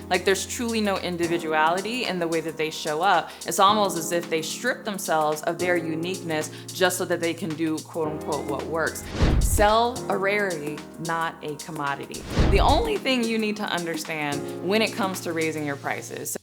Like there's truly no individuality in the way that they show up. It's almost as if they strip themselves of their uniqueness just so that they can do quote unquote what works. Sell a rarity, not a commodity. The only thing you need to understand when it comes to raising your prices.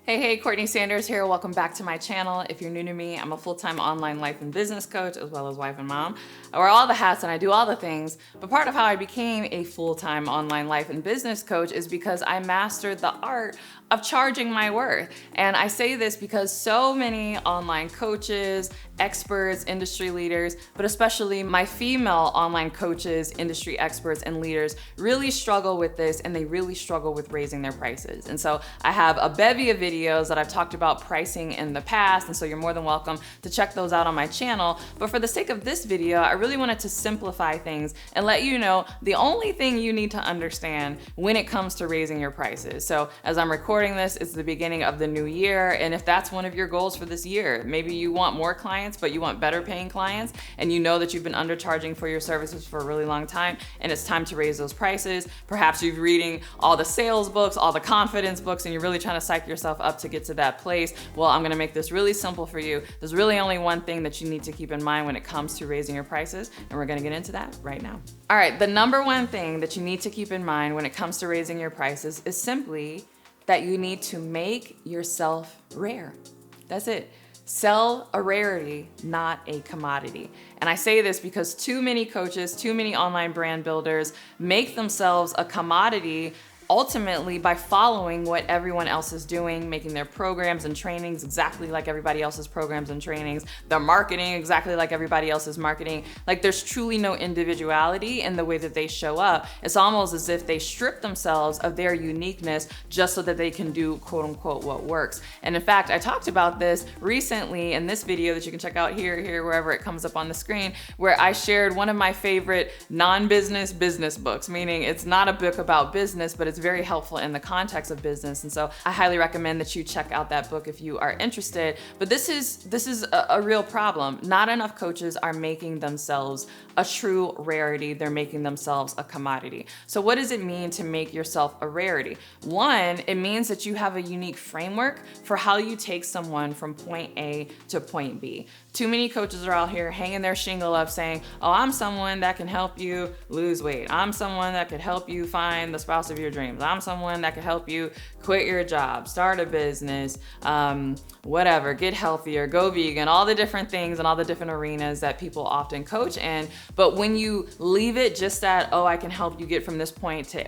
Hey, CourtneyLSanders here. Welcome back to my channel. If you're new to me, I'm a full-time online life and business coach, as well as wife and mom. I wear all the hats and I do all the things, but part of how I became a full-time online life and business coach is because I mastered the art of charging my worth. And I say this because so many online coaches, experts, industry leaders, but especially my female online coaches, industry experts, and leaders really struggle with this, and they really struggle with raising their prices. And so I have a bevy of videos that I've talked about pricing in the past, and so you're more than welcome to check those out on my channel. But for the sake of this video, I really wanted to simplify things and let you know the only thing you need to understand when it comes to raising your prices. So as I'm recording this, it's the beginning of the new year, and if that's one of your goals for this year, maybe you want more clients, but you want better paying clients, and you know that you've been undercharging for your services for a really long time, and it's time to raise those prices. Perhaps you're reading all the sales books, all the confidence books, and you're really trying to psych yourself up to get to that place. Well, I'm gonna make this really simple for you. There's really only one thing that you need to keep in mind when it comes to raising your prices, and we're gonna get into that right now. All right, the number one thing that you need to keep in mind when it comes to raising your prices is simply that you need to make yourself rare. That's it. Sell a rarity, not a commodity. And I say this because too many coaches, too many online brand builders make themselves a commodity ultimately by following what everyone else is doing, making their programs and trainings exactly like everybody else's programs and trainings, their marketing exactly like everybody else's marketing. Like there's truly no individuality in the way that they show up. It's almost as if they strip themselves of their uniqueness just so that they can do quote unquote what works. And in fact, I talked about this recently in this video that you can check out here, wherever it comes up on the screen, where I shared one of my favorite non-business business books, meaning it's not a book about business, but it's very helpful in the context of business. And so I highly recommend that you check out that book if you are interested. But this is a real problem. Not enough coaches are making themselves a true rarity. They're making themselves a commodity. So what does it mean to make yourself a rarity? One, it means that you have a unique framework for how you take someone from point A to point B. Too many coaches are out here hanging their shingle up saying, oh, I'm someone that can help you lose weight. I'm someone that could help you find the spouse of your dreams. I'm someone that could help you quit your job, start a business, whatever, get healthier, go vegan, all the different things and all the different arenas that people often coach in. But when you leave it just at, oh, I can help you get from this point to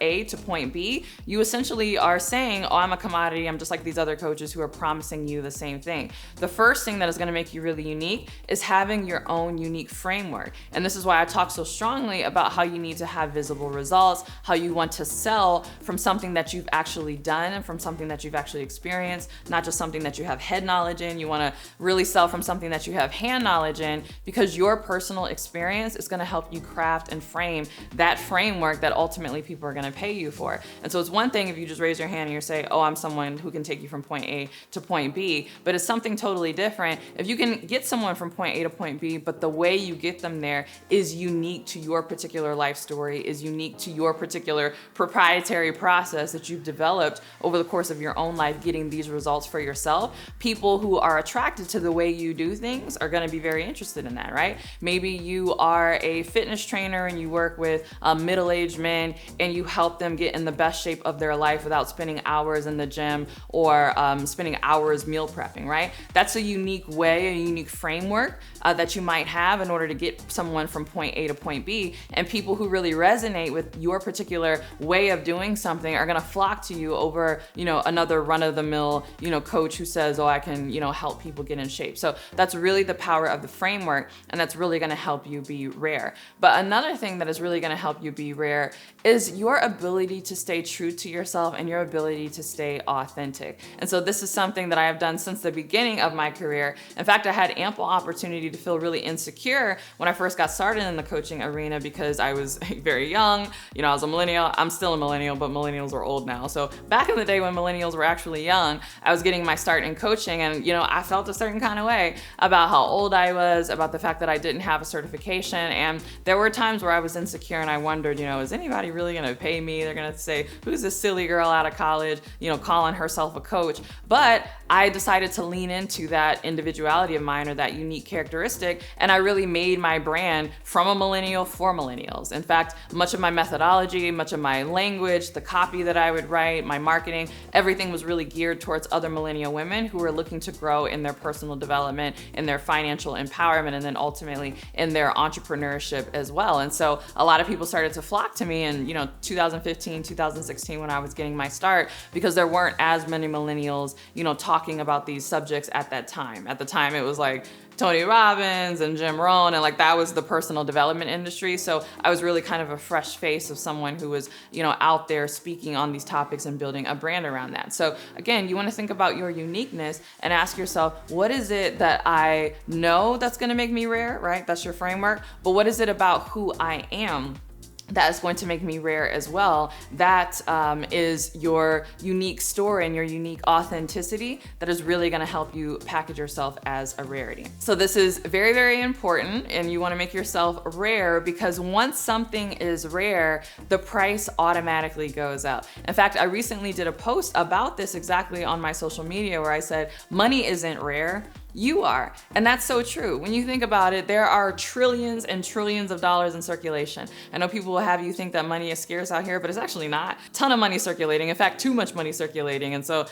A to point B, you essentially are saying, oh, I'm a commodity. I'm just like these other coaches who are promising you the same thing. The first thing that is going to make you really unique is having your own unique framework. And this is why I talk so strongly about how you need to have visible results, how you want to sell from something that you've actually done and from something that you've actually experienced, not just something that you have head knowledge in. You want to really sell from something that you have hand knowledge in, because your personal experience is going to help you craft and frame that framework that ultimately people are going to pay you for. And so it's one thing if you just raise your hand and you say, oh, I'm someone who can take you from point A to point B, but it's something totally different if you can get someone from point A to point B, but the way you get them there is unique to your particular life story, is unique to your particular proprietary process that you've developed over the course of your own life, getting these results for yourself. People who are attracted to the way you do things are going to be very interested in that, right? Maybe you are a fitness trainer and you work with middle-aged men and you help them get in the best shape of their life without spending hours in the gym or spending hours meal prepping, right? That's a unique way, a unique framework that you might have in order to get someone from point A to point B. And people who really resonate with your particular way of doing something are going to flock to you over, another run-of-the-mill, coach who says, oh, I can, help people get in shape. So that's really the power of the framework, and that's really going to help you be rare. But another thing that is really going to help you be rare is your ability to stay true to yourself and your ability to stay authentic. And so this is something that I have done since the beginning of my career. In fact, I had ample opportunity to feel really insecure when I first got started in the coaching arena because I was very young. I was a millennial. I'm still a millennial, but millennials are old now. So back in the day when millennials were actually young, I was getting my start in coaching, and I felt a certain kind of way about how old I was, about the fact that I didn't have a certification. And there were times where I was insecure and I wondered, is anybody really gonna pay me? They're gonna say, who's this silly girl out of college, calling herself a coach? But I decided to lean into that individuality of mine, or that unique characteristic, and I really made my brand from a millennial for millennials. In fact, much of my methodology, much of my language, the copy that I would write, my marketing, everything was really geared towards other millennial women who were looking to grow in their personal development, in their financial empowerment, and then ultimately in their entrepreneurship as well. And so a lot of people started to flock to me in 2015, 2016, when I was getting my start, because there weren't as many millennials talking about these subjects at that time. At the time, it was like Tony Robbins and Jim Rohn, and like that was the personal development industry. So I was really kind of a fresh face of someone who was, out there speaking on these topics and building a brand around that. So again, you want to think about your uniqueness and ask yourself, what is it that I know that's going to make me rare, right? That's your framework. But what is it about who I am that is going to make me rare as well? That is your unique story and your unique authenticity that is really going to help you package yourself as a rarity. So this is very, very important, and you want to make yourself rare, because once something is rare, the price automatically goes up. In fact, I recently did a post about this exactly on my social media, where I said, money isn't rare, you are. And that's so true. When you think about it, there are trillions and trillions of dollars in circulation. I know people will have you think that money is scarce out here, but it's actually not. Ton of money circulating. In fact, too much money circulating. And so,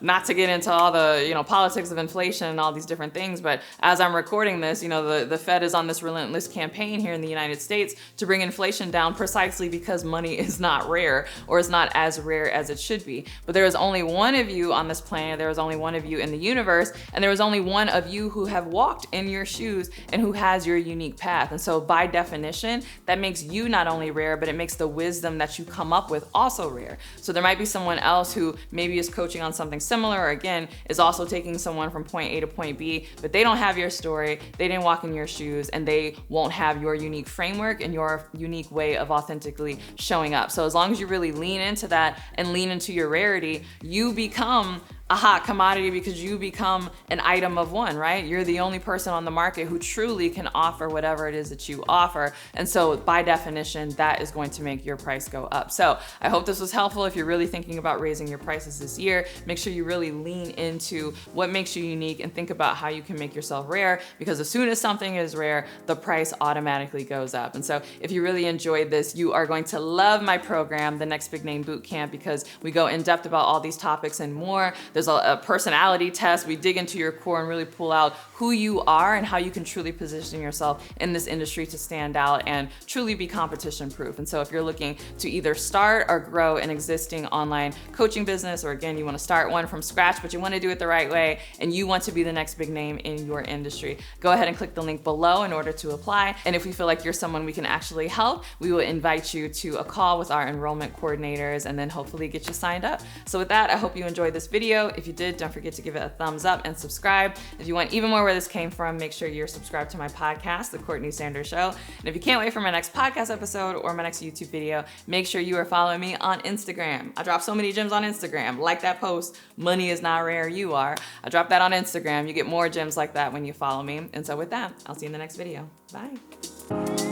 not to get into all the, politics of inflation and all these different things, but as I'm recording this, the Fed is on this relentless campaign here in the United States to bring inflation down, precisely because money is not rare, or is not as rare as it should be. But there is only one of you on this planet. There is only one of you in the universe, and there is only one of you who have walked in your shoes and who has your unique path. And so by definition, that makes you not only rare, but it makes the wisdom that you come up with also rare. So there might be someone else who maybe is coaching on something similar, or again, is also taking someone from point A to point B, but they don't have your story, they didn't walk in your shoes, and they won't have your unique framework and your unique way of authentically showing up. So as long as you really lean into that and lean into your rarity, you become a hot commodity, because you become an item of one, right? You're the only person on the market who truly can offer whatever it is that you offer. And so by definition, that is going to make your price go up. So I hope this was helpful. If you're really thinking about raising your prices this year, make sure you really lean into what makes you unique and think about how you can make yourself rare, because as soon as something is rare, the price automatically goes up. And so if you really enjoyed this, you are going to love my program, the Next Big Name Bootcamp, because we go in depth about all these topics and more. There's a personality test. We dig into your core and really pull out who you are and how you can truly position yourself in this industry to stand out and truly be competition proof. And so if you're looking to either start or grow an existing online coaching business, or again, you want to start one from scratch, but you want to do it the right way, and you want to be the next big name in your industry, go ahead and click the link below in order to apply. And if we feel like you're someone we can actually help, we will invite you to a call with our enrollment coordinators, and then hopefully get you signed up. So with that, I hope you enjoyed this video. If you did, don't forget to give it a thumbs up and subscribe. If you want even more where this came from, make sure you're subscribed to my podcast, The Courtney Sanders Show. And if you can't wait for my next podcast episode or my next YouTube video, make sure you are following me on Instagram. I drop so many gems on Instagram. Like that post, money is not rare, you are. I drop that on Instagram. You get more gems like that when you follow me. And so with that, I'll see you in the next video. Bye.